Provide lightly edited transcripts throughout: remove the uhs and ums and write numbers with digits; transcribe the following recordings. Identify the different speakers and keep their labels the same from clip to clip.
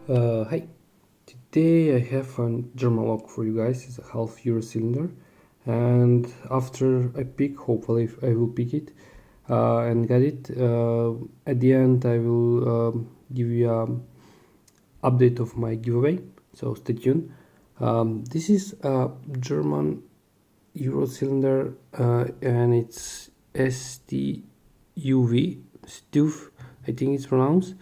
Speaker 1: Hi, today I have a German lock for you guys. It's a half Euro cylinder, and after I pick, hopefully I will pick it and get it. At the end, I will give you an update of my giveaway, so stay tuned. This is a German Euro cylinder and it's STUV, STUV, I think it's pronounced.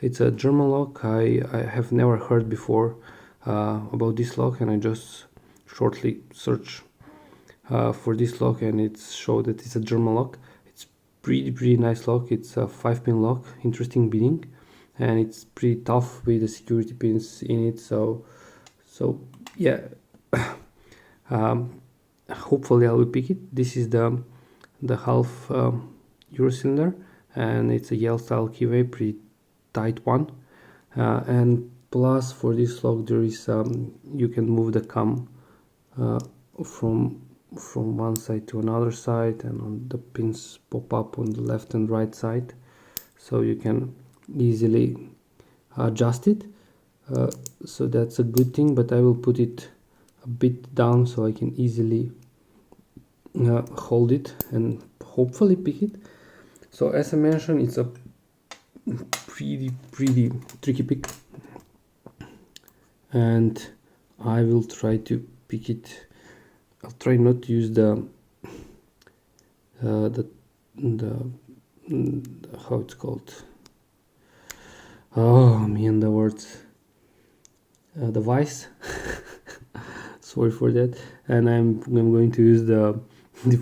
Speaker 1: It's a German lock. I have never heard before about this lock, and I just shortly search for this lock, and it showed that it's a German lock. It's pretty nice lock. It's a 5-pin lock, interesting bidding, and it's pretty tough with the security pins in it. So yeah. Hopefully I will pick it. This is the half Euro cylinder, and it's a yellow style keyway, pretty tight one. And plus for this lock there is you can move the cam from one side to another side, and on the pins pop up on the left and right side, so you can easily adjust it. So that's a good thing, but I will put it a bit down so I can easily hold it and hopefully pick it. So as I mentioned, it's a pretty tricky pick, and I will try to pick it. I'll try not to use the how it's called, oh man, the words, the vice. Sorry for that. And I'm going to use the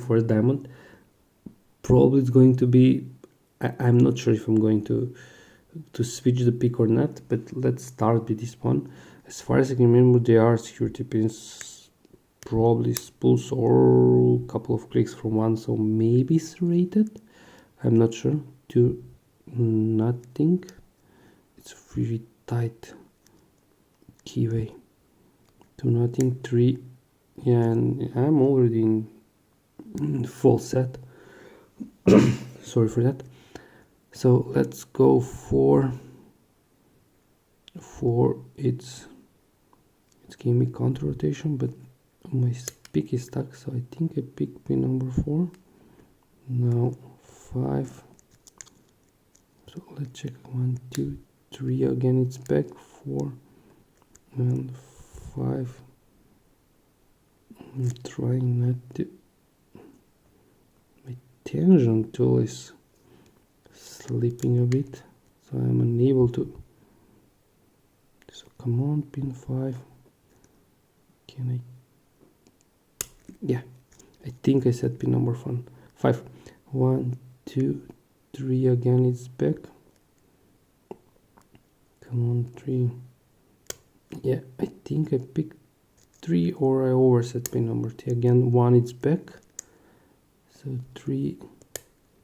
Speaker 1: first diamond. Probably it's going to be, I'm not sure if I'm going to switch the pick or not, but let's start with this one. As far as I can remember, there are security pins, probably spools or a couple of clicks from one, so maybe it's rated. I'm not sure. Do not think. It's really tight keyway. 2 nothing 3. Yeah, and I'm already in full set. Sorry for that. So let's go for it's giving me counter rotation, but my pick is stuck, so I think I pick pin number 4. Now 5. So let's check 1 2 3 again. It's back 4 and 5. I'm trying not to. My tangent tool is slipping a bit, so I'm unable to. So come on, pin 5. Can I? Yeah, I think I set pin number 5. 1 2 3 again. It's back. Come on, 3. Yeah, I think I picked 3, or I overset pin number 3 again. 1, it's back. So 3, I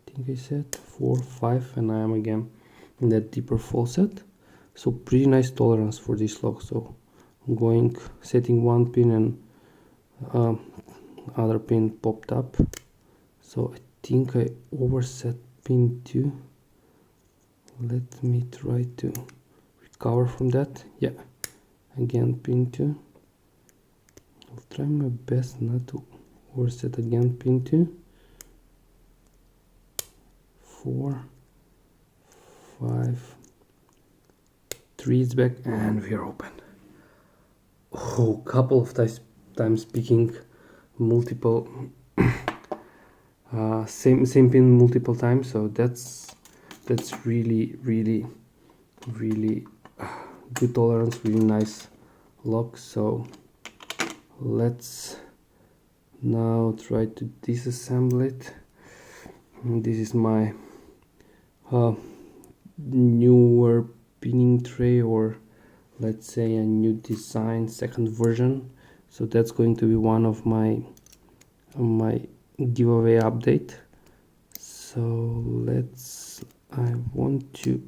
Speaker 1: think I set 4, 5, and I am again in that deeper full set. So pretty nice tolerance for this lock. So I'm going setting 1 pin, and other pin popped up. So I think I overset pin 2. Let me try to recover from that. Yeah. Again pin 2. I'll try my best not to overset again pin 2. 4 5 3 is back, and we are open. Oh, couple of times picking multiple same pin multiple times, so that's really good tolerance, really nice lock. So let's now try to disassemble it. And this is my newer pinning tray, or let's say a new design, second version. So that's going to be one of my giveaway update. So I want to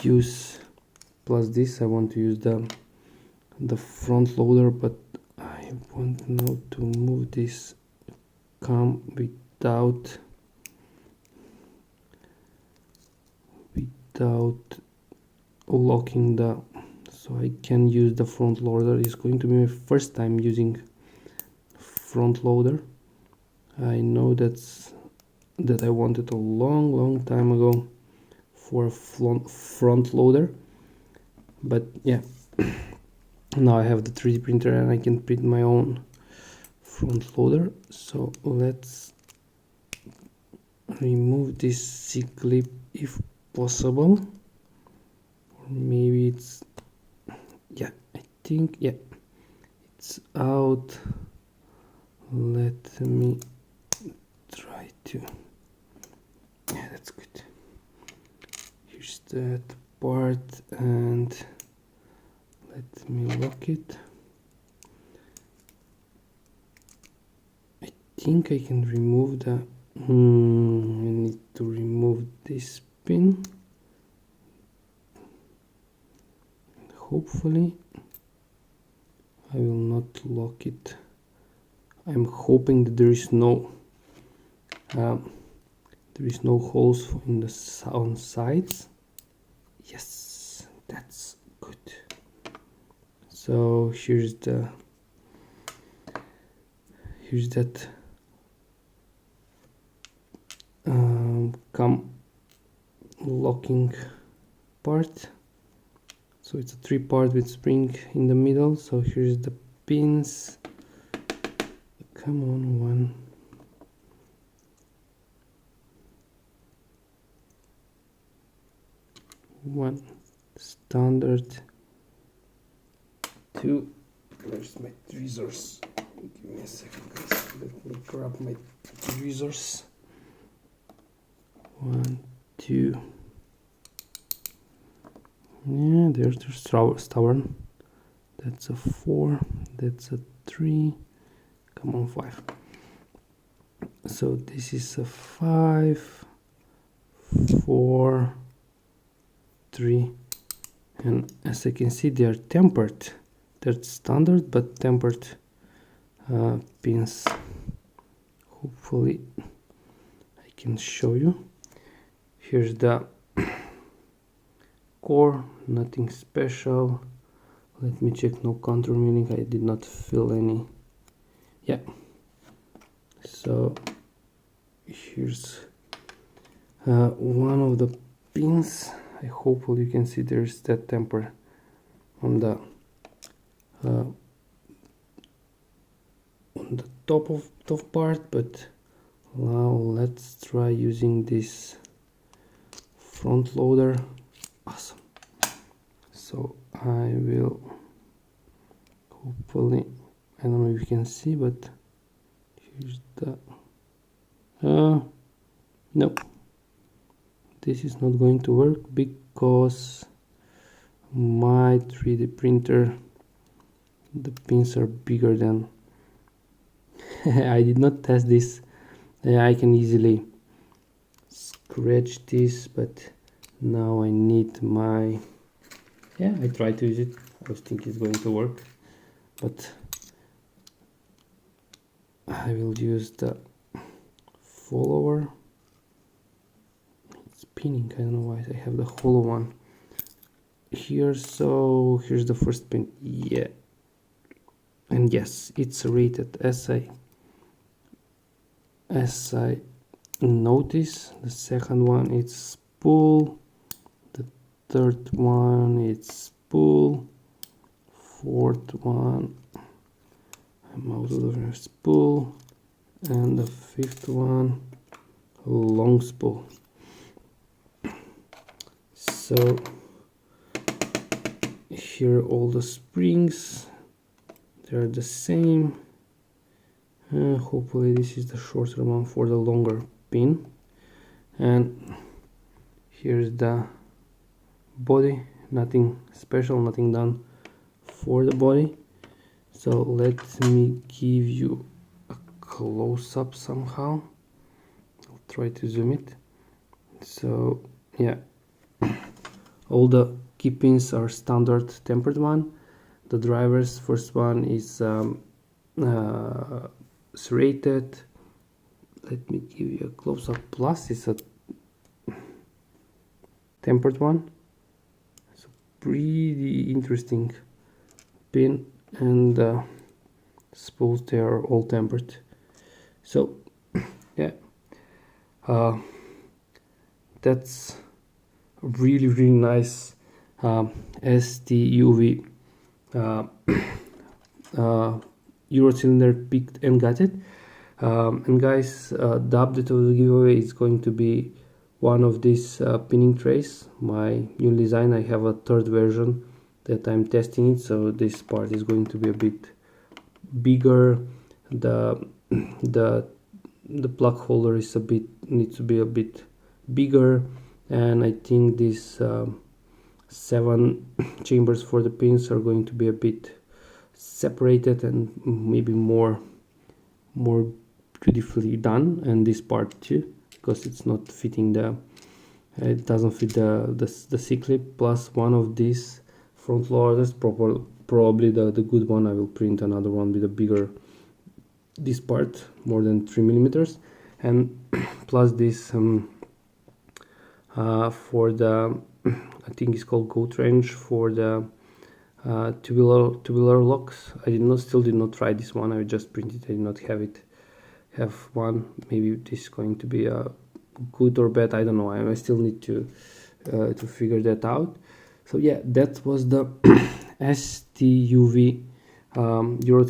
Speaker 1: use, plus this I want to use the front loader, but I want now to move this cam without locking so I can use the front loader. It's going to be my first time using front loader. I know that I wanted a long time ago for a front loader, but yeah, now I have the 3D printer and I can print my own front loader. So let's remove this C clip if possible, or maybe it's, yeah, I think, yeah, it's out. Let me try to, yeah, that's good. Here's that part, and let me lock it. I think I can remove the I need to remove this pin. Hopefully I will not lock it. I'm hoping that there is no holes in the sides. Yes, that's good. So here's that locking part. So it's a 3-part with spring in the middle. So here's the pins. Come on, one standard, 2. Where's my tweezers? Give me a second, guys. Let me grab my tweezers. 1, 2. Yeah, they're stubborn. That's a 4. That's a 3. Come on, 5. So this is a 5, 4, 3, and as I can see, they are tempered. They're standard but tempered pins. Hopefully I can show you. Here's the core, nothing special. Let me check, no contour, meaning I did not fill any. Yeah, so here's one of the pins. Hopefully you can see there's that temper on the top part, but now let's try using this front loader. Awesome. So I will hopefully, I don't know if you can see, but here's the no, this is not going to work because my 3D printer, the pins are bigger than I did not test this. I can easily scratch this, but now I need my, yeah, I tried to use it. I was thinking it's going to work, but I will use the follower. It's spinning, I don't know why I have the hollow one here. So here's the first pin, yeah, and yes, it's rated as I notice. The second one is spool, the third one it's spool, fourth one I'm out of the spool, and the fifth one long spool. So here all the springs, they're the same. Hopefully this is the shorter one for the longer pin. And here's the body, nothing special, nothing done for the body. So let me give you a close-up somehow. I'll try to zoom it. So yeah, all the key pins are standard tempered one. The driver's first one is serrated. Let me give you a close-up. Plus is a tempered one. So pretty interesting pin, and suppose they are all tempered. So yeah, that's really nice STUV Euro cylinder picked and gutted. And guys, the update of the giveaway is going to be one of these pinning trays, my new design. I have a third version that I'm testing it, so this part is going to be a bit bigger. The plug holder is needs to be a bit bigger, and I think these 7 chambers for the pins are going to be a bit separated and maybe more beautifully done, and this part too, because it's not fitting it doesn't fit the C-clip. Plus one of these front loaders, probably the good one. I will print another one with a bigger, this part more than 3 millimeters, and plus this for the I think it's called goat wrench for the tubular locks. I still did not try this one. I just printed. I did not have one. Maybe this is going to be a good or bad, I don't know. I still need to figure that out. So yeah, that was the STUV Euro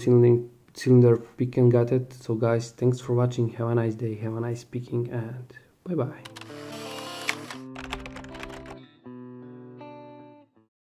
Speaker 1: cylinder pick and gutted. So guys, thanks for watching. Have a nice day, have a nice picking, and bye bye.